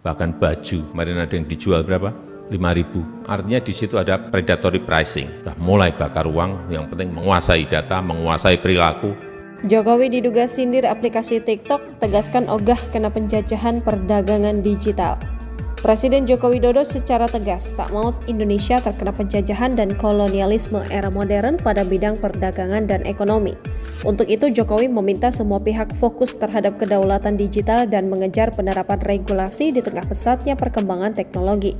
Bahkan baju, kemarin ada yang dijual berapa? 5.000. Artinya di situ ada predatory pricing. Sudah mulai bakar uang, yang penting menguasai data, menguasai perilaku. Jokowi diduga sindir aplikasi TikTok, tegaskan ogah kena penjajahan perdagangan digital. Presiden Joko Widodo secara tegas tak mau Indonesia terkena penjajahan dan kolonialisme era modern pada bidang perdagangan dan ekonomi. Untuk itu Jokowi meminta semua pihak fokus terhadap kedaulatan digital dan mengejar penerapan regulasi di tengah pesatnya perkembangan teknologi.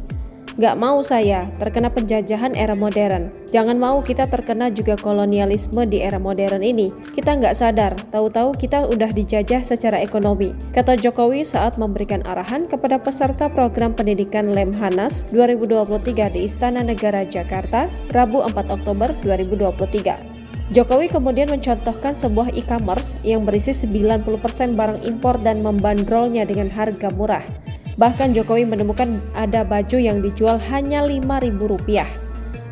Gak mau saya terkena penjajahan era modern. Jangan mau kita terkena juga kolonialisme di era modern ini. Kita nggak sadar, tahu-tahu kita udah dijajah secara ekonomi, kata Jokowi saat memberikan arahan kepada peserta program pendidikan Lemhanas 2023 di Istana Negara Jakarta, Rabu 4 Oktober 2023. Jokowi kemudian mencontohkan sebuah e-commerce yang berisi 90% barang impor dan membandrolnya dengan harga murah. Bahkan Jokowi menemukan ada baju yang dijual hanya Rp5.000.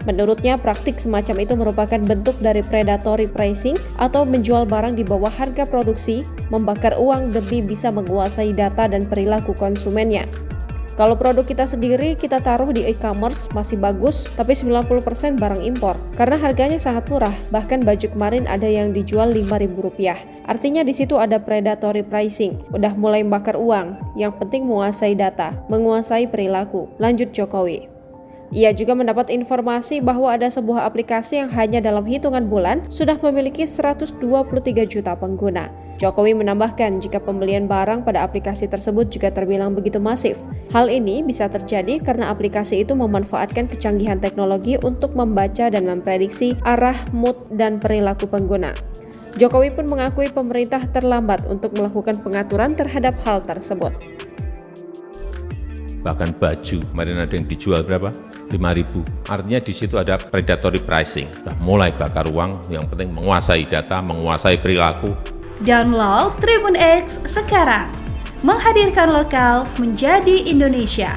Menurutnya, praktik semacam itu merupakan bentuk dari predatory pricing atau menjual barang di bawah harga produksi, membakar uang demi bisa menguasai data dan perilaku konsumennya. Kalau produk kita sendiri kita taruh di e-commerce masih bagus, tapi 90% barang impor. Karena harganya sangat murah, bahkan baju kemarin ada yang dijual Rp5.000. Artinya di situ ada predatory pricing, udah mulai bakar uang. Yang penting menguasai data, menguasai perilaku, lanjut Jokowi. Ia juga mendapat informasi bahwa ada sebuah aplikasi yang hanya dalam hitungan bulan sudah memiliki 123 juta pengguna. Jokowi menambahkan jika pembelian barang pada aplikasi tersebut juga terbilang begitu masif. Hal ini bisa terjadi karena aplikasi itu memanfaatkan kecanggihan teknologi untuk membaca dan memprediksi arah, mood, dan perilaku pengguna. Jokowi pun mengakui pemerintah terlambat untuk melakukan pengaturan terhadap hal tersebut. Bahkan baju, kemarin ada yang dijual berapa? 5.000. Artinya di situ ada predatory pricing. Sudah mulai bakar uang, yang penting menguasai data, menguasai perilaku. Download Tribun X sekarang, menghadirkan lokal menjadi Indonesia.